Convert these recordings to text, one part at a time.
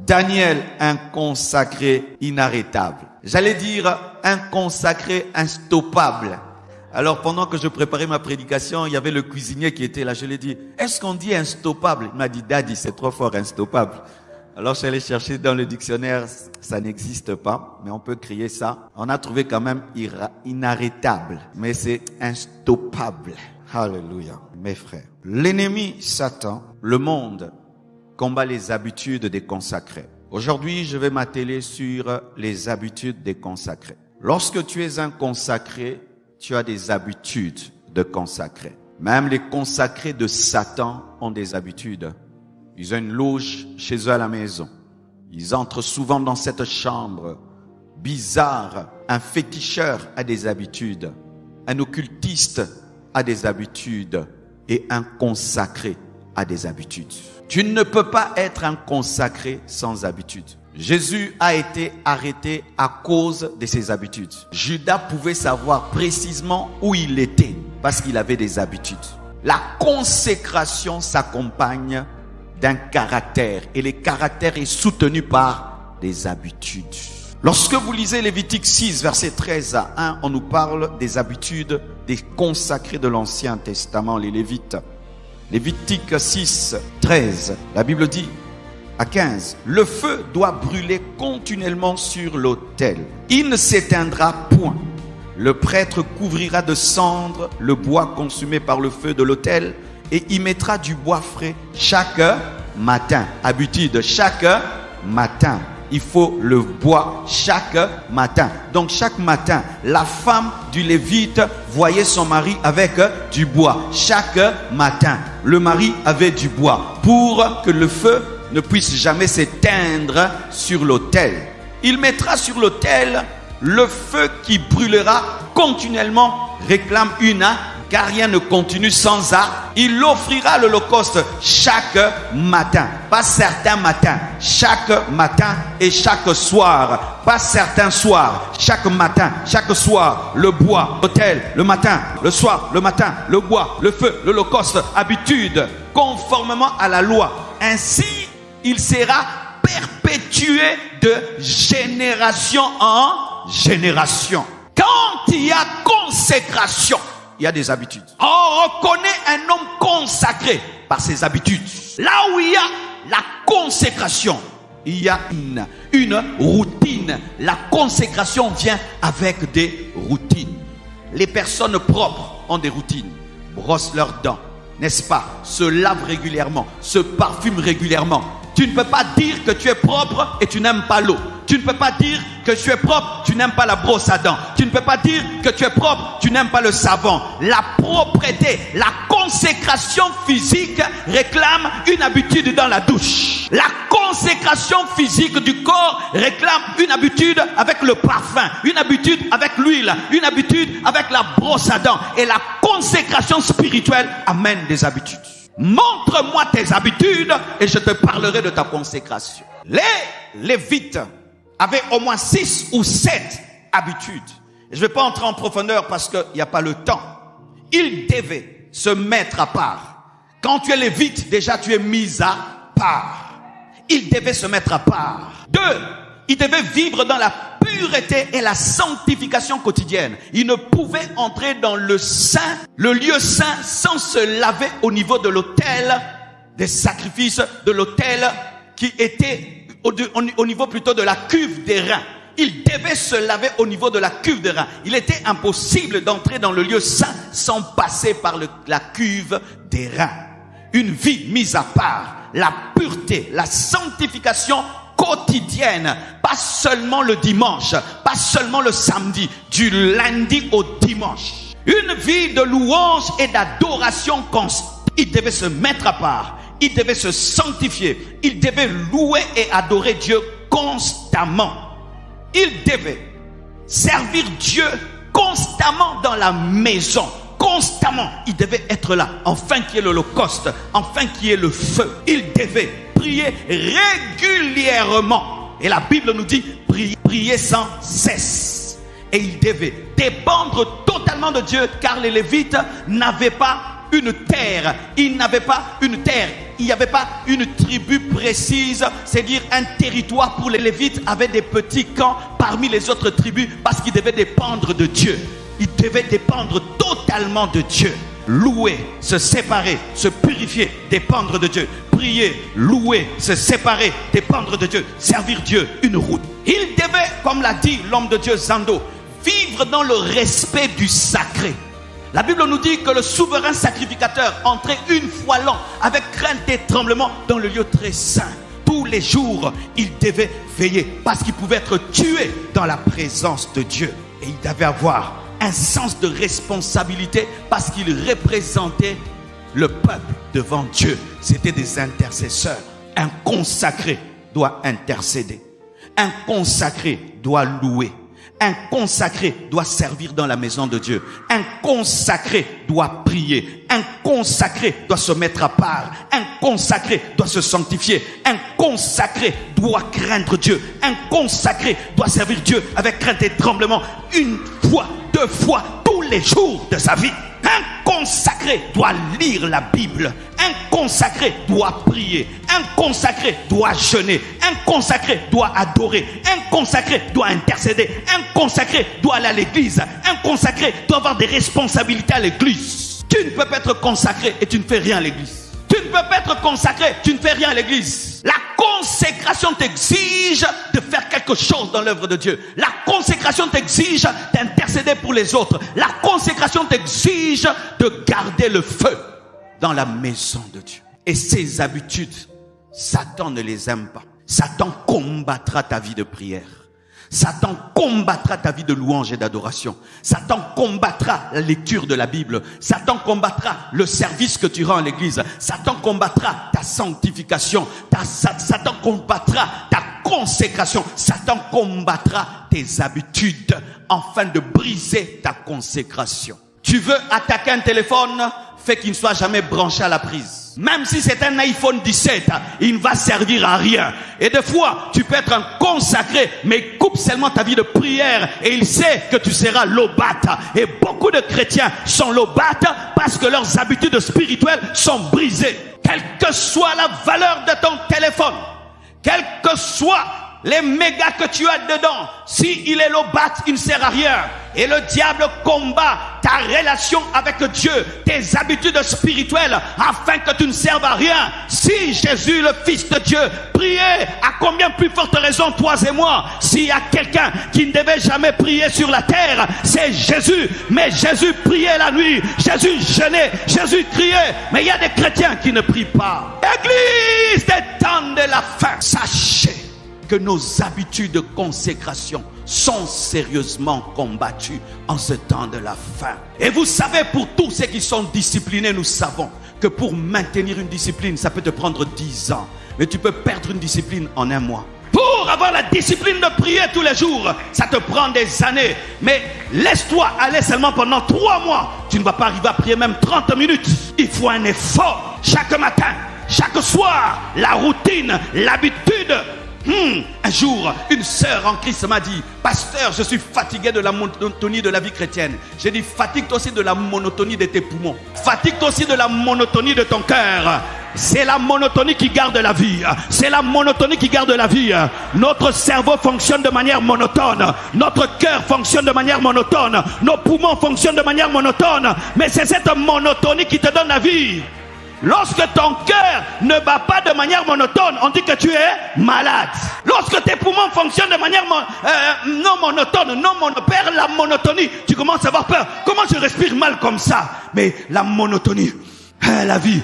Daniel, un consacré inarrêtable. J'allais dire un consacré instoppable. Alors pendant que je préparais ma prédication, il y avait le cuisinier qui était là. Je lui ai dit, est-ce qu'on dit instoppable? Il m'a dit, Daddy, c'est trop fort, instoppable. Alors je suis allé chercher dans le dictionnaire, ça n'existe pas, mais on peut crier ça. On a trouvé quand même inarrêtable, mais c'est instoppable. Alléluia, mes frères. L'ennemi Satan, le monde, combat les habitudes des consacrés. Aujourd'hui, je vais m'atteler sur les habitudes des consacrés. Lorsque tu es un consacré, tu as des habitudes de consacrés. Même les consacrés de Satan ont des habitudes. Ils ont une loge chez eux à la maison. Ils entrent souvent dans cette chambre bizarre. Un féticheur a des habitudes. Un occultiste a des habitudes. Et un consacré a des habitudes. Tu ne peux pas être un consacré sans habitude. Jésus a été arrêté à cause de ses habitudes. Judas pouvait savoir précisément où il était parce qu'il avait des habitudes. La consécration s'accompagne d'un caractère et le caractère est soutenu par des habitudes. Lorsque vous lisez Lévitique 6, verset 13 à 1, on nous parle des habitudes des consacrés de l'Ancien Testament, les Lévites. Lévitique 6, 13, la Bible dit à 15, le feu doit brûler continuellement sur l'autel. Il ne s'éteindra point. Le prêtre couvrira de cendres le bois consumé par le feu de l'autel et y mettra du bois frais chaque matin. Habitude, chaque matin. Il faut le bois chaque matin. Donc chaque matin, la femme du Lévite voyait son mari avec du bois. Chaque matin, le mari avait du bois pour que le feu ne puisse jamais s'éteindre sur l'autel. Il mettra sur l'autel le feu qui brûlera continuellement, réclame une, car rien ne continue sans art. Il offrira l'holocauste chaque matin, pas certains matins, chaque matin et chaque soir, pas certains soirs, chaque matin, chaque soir, le bois, l'autel, le matin, le soir, le matin, le bois, le feu, l'holocauste, habitude, conformément à la loi. Ainsi, il sera perpétué de génération en génération. Quand il y a consécration, il y a des habitudes. On reconnaît un homme consacré par ses habitudes. Là où il y a la consécration, il y a une routine. La consécration vient avec des routines. Les personnes propres ont des routines. Brossent leurs dents, n'est-ce pas? Se lavent régulièrement, se parfument régulièrement. Tu ne peux pas dire que tu es propre et tu n'aimes pas l'eau. Tu ne peux pas dire que tu es propre, tu n'aimes pas la brosse à dents. Tu ne peux pas dire que tu es propre, tu n'aimes pas le savon. La propreté, la consécration physique réclame une habitude dans la douche. La consécration physique du corps réclame une habitude avec le parfum, une habitude avec l'huile, une habitude avec la brosse à dents. Et la consécration spirituelle amène des habitudes. Montre-moi tes habitudes et je te parlerai de ta consécration. Les Lévites avaient au moins 6 ou 7 habitudes. Je ne vais pas entrer en profondeur parce qu'il n'y a pas le temps. Ils devaient se mettre à part. Quand tu es Lévite, déjà tu es mis à part. Ils devaient se mettre à part. 2, ils devaient vivre dans la pureté et la sanctification quotidienne. Ils ne pouvaient entrer dans le saint, le lieu saint, sans se laver au niveau de l'autel des sacrifices, de l'autel qui était au niveau plutôt de la cuve des reins. Ils devaient se laver au niveau de la cuve des reins. Il était impossible d'entrer dans le lieu saint sans passer par la cuve des reins. Une vie mise à part, la pureté, la sanctification quotidienne, pas seulement le dimanche, pas seulement le samedi, du lundi au dimanche. Une vie de louange et d'adoration constante. Il devait se mettre à part, il devait se sanctifier, il devait louer et adorer Dieu constamment. Il devait servir Dieu constamment dans la maison. Constamment, il devait être là, enfin qu'il y ait l'holocauste, enfin qu'il y ait le feu. Il devait prier régulièrement. Et la Bible nous dit prier sans cesse. Et il devait dépendre totalement de Dieu, car les Lévites n'avaient pas une terre. Ils n'avaient pas une terre. il n'y avait pas une tribu précise, c'est-à-dire un territoire pour les Lévites avaient des petits camps parmi les autres tribus parce qu'ils devaient dépendre de Dieu. Ils devaient dépendre totalement de Dieu. Louer, se séparer, se purifier, dépendre de Dieu. Prier, louer, se séparer, dépendre de Dieu. Servir Dieu, une route. Ils devaient, comme l'a dit l'homme de Dieu Zando, vivre dans le respect du sacré. La Bible nous dit que le souverain sacrificateur entrait une fois l'an avec crainte et tremblement dans le lieu très saint. Tous les jours, il devait veiller parce qu'il pouvait être tué dans la présence de Dieu. Et il devait avoir un sens de responsabilité parce qu'il représentait le peuple devant Dieu. C'était des intercesseurs. Un consacré doit intercéder. Un consacré doit louer. Un consacré doit servir dans la maison de Dieu. Un consacré doit prier. Un consacré doit se mettre à part. Un consacré doit se sanctifier. Un consacré doit craindre Dieu. Un consacré doit servir Dieu avec crainte et tremblement. Une fois, 2 fois, tous les jours de sa vie. Un consacré doit lire la Bible. Un consacré doit prier. Un consacré doit jeûner. Un consacré doit adorer. Un consacré doit intercéder. Un consacré doit aller à l'église. Un consacré doit avoir des responsabilités à l'église. Tu ne peux pas être consacré et tu ne fais rien à l'église. Tu ne peux pas être consacré, tu ne fais rien à l'église. La consécration t'exige de faire quelque chose dans l'œuvre de Dieu. La consécration t'exige d'intercéder pour les autres. La consécration t'exige de garder le feu dans la maison de Dieu. Et ces habitudes, Satan ne les aime pas. Satan combattra ta vie de prière. Satan combattra ta vie de louange et d'adoration. Satan combattra la lecture de la Bible. Satan combattra le service que tu rends à l'église. Satan combattra ta sanctification. Satan combattra ta consécration. Satan combattra tes habitudes afin de briser ta consécration. Tu veux attaquer un téléphone, fais qu'il ne soit jamais branché à la prise. Même si c'est un iPhone 17, il ne va servir à rien. Et des fois, tu peux être un consacré, mais coupe seulement ta vie de prière et il sait que tu seras lobate. Et beaucoup de chrétiens sont lobates parce que leurs habitudes spirituelles sont brisées. Quelle que soit la valeur de ton téléphone, quel que soit les mégas que tu as dedans, si il est lobate, il ne sert à rien. Et le diable combat ta relation avec Dieu, tes habitudes spirituelles, afin que tu ne serves à rien. Si Jésus, le Fils de Dieu, priait, à combien plus forte raison, toi et moi, s'il y a quelqu'un qui ne devait jamais prier sur la terre, c'est Jésus. Mais Jésus priait la nuit, Jésus jeûnait, Jésus criait. Mais il y a des chrétiens qui ne prient pas. Église des temps de la fin, sachez que nos habitudes de consécration sont sérieusement combattues en ce temps de la fin. Et vous savez, pour tous ceux qui sont disciplinés, nous savons que pour maintenir une discipline, ça peut te prendre 10 ans. Mais tu peux perdre une discipline en 1 mois. Pour avoir la discipline de prier tous les jours, ça te prend des années. Mais laisse-toi aller seulement pendant 3 mois. Tu ne vas pas arriver à prier même 30 minutes. Il faut un effort chaque matin, chaque soir, la routine, l'habitude. Un jour, une sœur en Christ m'a dit: pasteur, je suis fatigué de la monotonie de la vie chrétienne. J'ai dit: fatigue-toi aussi de la monotonie de tes poumons. Fatigue-toi aussi de la monotonie de ton cœur. C'est la monotonie qui garde la vie. C'est la monotonie qui garde la vie. Notre cerveau fonctionne de manière monotone. Notre cœur fonctionne de manière monotone. Nos poumons fonctionnent de manière monotone. Mais c'est cette monotonie qui te donne la vie. Lorsque ton cœur ne bat pas de manière monotone, on dit que tu es malade. Lorsque tes poumons fonctionnent de manière non monotone, perd la monotonie, tu commences à avoir peur. Comment je respire mal comme ça? Mais la monotonie, la vie.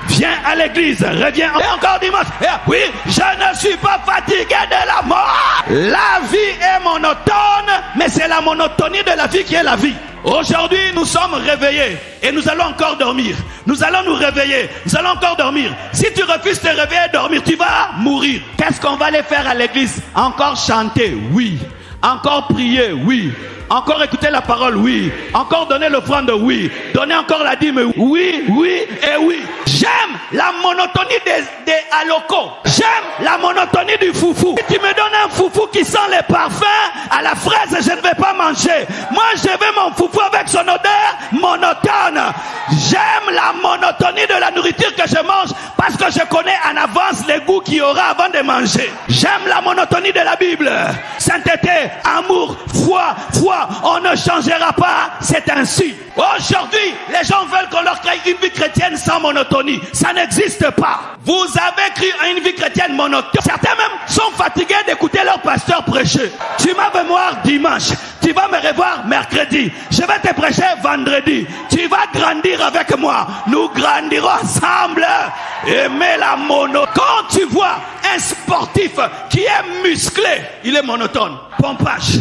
Viens à l'église, reviens et encore dimanche. Oui, je ne suis pas fatigué de la mort. La vie est monotone, mais c'est la monotonie de la vie qui est la vie. Aujourd'hui, nous sommes réveillés et nous allons encore dormir. Nous allons nous réveiller, nous allons encore dormir. Si tu refuses de te réveiller et dormir, tu vas mourir. Qu'est-ce qu'on va aller faire à l'église? Encore chanter? Oui. Encore prier? Oui. Encore écouter la parole? Oui. Encore donner l'offrande? Oui. Donner encore la dîme? Oui, oui et oui. J'aime la monotonie aloko. J'aime la monotonie du foufou. Si tu me donnes un foufou qui sent les parfums à la fraise, je ne vais pas manger. Moi, je veux mon foufou avec son odeur monotone. J'aime la monotonie de la nourriture que je mange parce que je connais en avance les goûts qu'il y aura avant de manger. J'aime la monotonie de la Bible. Sainteté, amour, foi, on ne changera pas, c'est ainsi. Aujourd'hui, les gens veulent qu'on leur crée une vie chrétienne sans monotonie. Ça n'existe pas. Vous avez créé une vie chrétienne monotone. Certains même sont fatigués d'écouter leur pasteur prêcher. Tu vas me voir dimanche, tu vas me revoir mercredi, je vais te prêcher vendredi. Tu vas grandir avec moi. Nous grandirons ensemble. Aimer la mono. Quand tu vois un sportif qui est musclé, il est monotone. Pompage.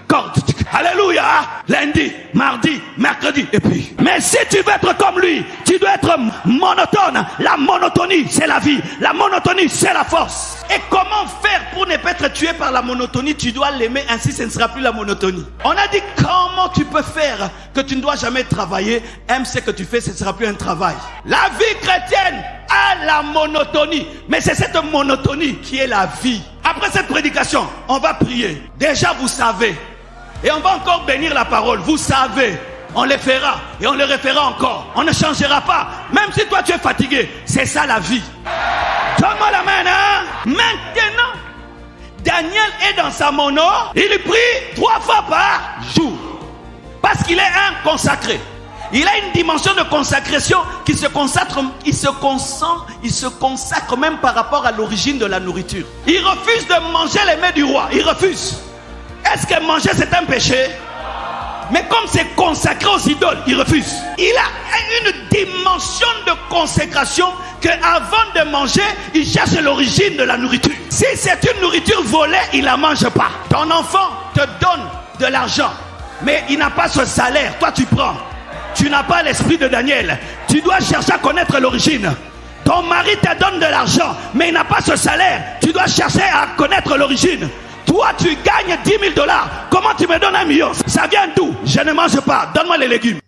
Corde. Alléluia. Lundi, mardi, mercredi. Et puis. Mais si tu veux être comme lui, tu dois être monotone. La monotonie, c'est la vie. La monotonie, c'est la force. Et comment faire pour ne pas être tué par la monotonie? Tu dois l'aimer, ainsi ce ne sera plus la monotonie. On a dit comment tu peux faire que tu ne dois jamais travailler. Aime ce que tu fais, ce ne sera plus un travail. La vie chrétienne a la monotonie. Mais c'est cette monotonie qui est la vie. Après cette prédication, on va prier. Déjà vous savez. Et on va encore bénir la parole. Vous savez. On le fera et on le refera encore. On ne changera pas. Même si toi tu es fatigué. C'est ça la vie. Donne-moi la main, hein? Maintenant, Daniel est dans sa mono. Il prie 3 fois par jour. Parce qu'il est un consacré. Il a une dimension de consécration qui se consacre, il se consacre même par rapport à l'origine de la nourriture. Il refuse de manger les mets du roi. Il refuse. Est-ce que manger c'est un péché? Mais comme c'est consacré aux idoles, il refuse. Il a une dimension de consécration qu'avant de manger, il cherche l'origine de la nourriture. Si c'est une nourriture volée, il ne la mange pas. Ton enfant te donne de l'argent, mais il n'a pas ce salaire. Toi, tu prends. Tu n'as pas l'esprit de Daniel. Tu dois chercher à connaître l'origine. Ton mari te donne de l'argent, mais il n'a pas ce salaire. Tu dois chercher à connaître l'origine. Toi, tu gagnes $10 000. Comment tu me donnes $1 million? Ça vient d'où? Je ne mange pas. Donne-moi les légumes.